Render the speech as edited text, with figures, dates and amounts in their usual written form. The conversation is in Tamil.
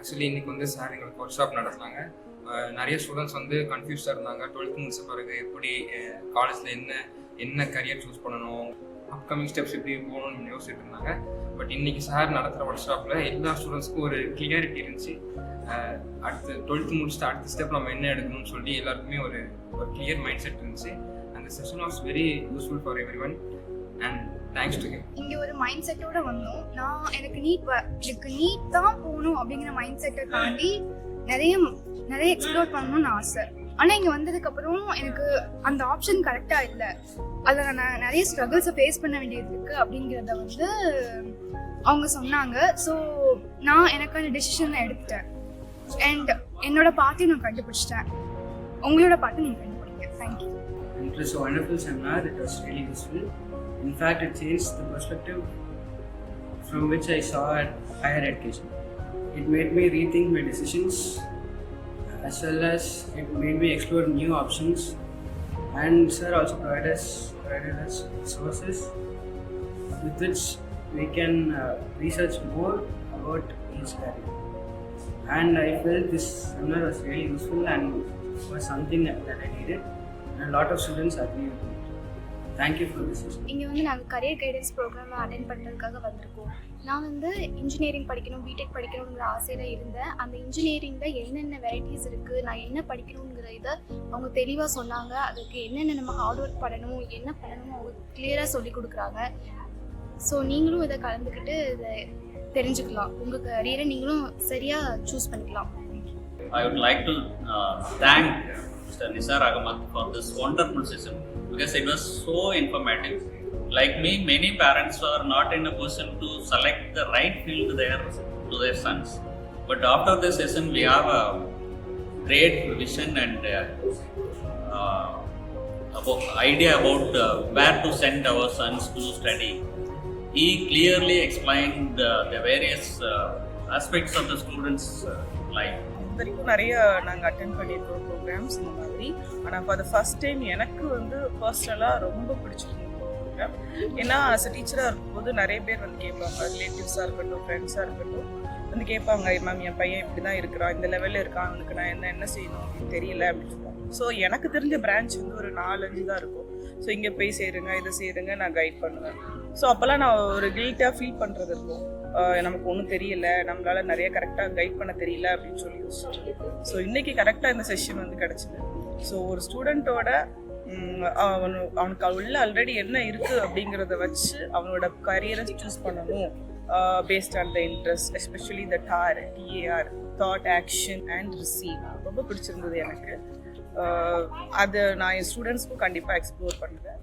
ஆக்சுவலி இன்றைக்கி வந்து சார் எங்களுக்கு ஒர்க் ஷாப் நடத்துனாங்க. நிறைய ஸ்டூடெண்ட்ஸ் வந்து கன்ஃபியூஸ்டாக இருந்தாங்க. 12th முடிச்ச பிறகு எப்படி காலேஜில் என்ன கரியர் சூஸ் பண்ணணும், அப்கமிங் ஸ்டெப்ஸ் எப்படி போகணும்னு யோசிச்சுட்டு இருந்தாங்க. பட் இன்றைக்கி சார் நடத்துகிற ஒர்க் ஷாப்பில் எல்லா ஸ்டூடெண்ட்ஸ்க்கும் ஒரு கிளியாரிட்டி இருந்துச்சு. அடுத்து 12th முடிச்சுட்டு அடுத்த ஸ்டெப் நம்ம என்ன எடுக்கணும்னு சொல்லி எல்லாருக்குமே ஒரு கிளியர் மைண்ட் செட் இருந்துச்சு. அந்த session was very useful for every one and thanks to him. இங்கே ஒரு மைண்ட் செட்டோட வந்தோம். எனக்கு நீட் தான் போகணும் அப்படிங்கிற மைண்ட் செட்டை தாண்டி நிறைய எக்ஸ்ப்ளோர் பண்ணணும்னு ஆசை. ஆனால் இங்கே வந்ததுக்கப்புறம் எனக்கு அந்த ஆப்ஷன் கரெக்டாக இல்லை. அதில் நான் நிறைய ஸ்ட்ரகிள்ஸை ஃபேஸ் பண்ண வேண்டியது இருக்குது அப்படிங்கிறத வந்து அவங்க சொன்னாங்க. ஸோ நான் எனக்கான டெசிஷனை எடுத்துட்டேன் அண்ட் என்னோட பாத்தையும் நான் கண்டுபிடிச்சிட்டேன். உங்களோட பாட்டு நீங்கள் கண்டுபிடிங்க. Thank you. It was a wonderful seminar. It was really useful. In fact, it changed the perspective from which I saw at higher education. It made me rethink my decisions, as well as it made me explore new options. And sir also provided us sources with which we can research more about each career. And I felt this seminar was really useful and was something that I needed. And a lot of students agree with me. Thank you for this session. இங்கே வந்து நாங்கள் கரியர் கைடன்ஸ் ப்ரோக்ராம் அட்டென்ட் பண்ணுறதுக்காக வந்திருக்கோம். நான் வந்து இன்ஜினியரிங் படிக்கணும், பிடெக் படிக்கணுங்கிற ஆசையில் இருந்தேன். அந்த இன்ஜினியரிங்கில் என்னென்ன வெரைட்டிஸ் இருக்குது, நான் என்ன படிக்கணுங்கிற இதை அவங்க தெளிவாக சொன்னாங்க. அதுக்கு என்னென்ன நம்ம ஹார்ட் ஒர்க் பண்ணணும், என்ன பண்ணணும் அவங்க கிளியராக சொல்லி கொடுக்குறாங்க. ஸோ நீங்களும் இதை கலந்துக்கிட்டு இதை தெரிஞ்சுக்கலாம். உங்கள் கரியரை நீங்களும் சரியாக சூஸ் பண்ணிக்கலாம். I would like to thank Mr. Nisar Ahmad for this wonderful session because it was so informative. Like me, many parents are not in a position to select the right field to their sons. But after this session, we have a great vision and idea about where to send our sons to study. He clearly explained the various aspects of the students' life. வரைக்கும் நிறைய நாங்கள் அட்டென்ட் பண்ணியிருக்கோம் ப்ரோக்ராம்ஸ் இந்த மாதிரி. ஆனால் ஃபார் த ஃபஸ்ட் டைம் எனக்கு வந்து பர்சனலாக ரொம்ப பிடிச்சிருந்தது ப்ரோக்ராம். ஏன்னா அஸ் அ டீச்சராக இருக்கும்போது நிறைய பேர் வந்து கேட்பாங்க, ரிலேட்டிவ்ஸாக இருக்கட்டும், ஃப்ரெண்ட்ஸாக இருக்கட்டும், வந்து கேட்பாங்க, மேம் என் பையன் இப்படி தான் இருக்கிறான், இந்த லெவலில் இருக்கான், அவனுக்கு நான் என்ன செய்யணும் அப்படின்னு தெரியல அப்படின்னு சொல்லுவாங்க. ஸோ எனக்கு தெரிஞ்ச பிரான்ச் வந்து ஒரு 4-5 தான் இருக்கும். ஸோ இங்கே போய் சேருங்க, இதை சேருங்க, நான் கைட் பண்ணுவேன். ஸோ அப்போல்லாம் நான் ஒரு கில்ட்டாக ஃபீல் பண்ணுறது இருக்கும். நமக்கு ஒன்றும் தெரியல, நம்மளால நிறைய கரெக்டாக கைட் பண்ண தெரியல அப்படின்னு சொல்லி யோசிச்சுட்டு. ஸோ இன்றைக்கி கரெக்டாக இந்த செஷன் வந்து கிடச்சிது. ஸோ ஒரு ஸ்டூடெண்ட்டோட அவனுக்கு உள்ள ஆல்ரெடி என்ன இருக்குது அப்படிங்கிறத வச்சு அவனோட கரியரை சூஸ் பண்ணணும் based on the interest, especially the TAR, thought, action and receive. ரொம்ப பிடிச்சிருந்தது எனக்கு. அது நான் என் ஸ்டூடெண்ட்ஸ்க்கும் கண்டிப்பாக எக்ஸ்ப்ளோர் பண்ணுவேன்.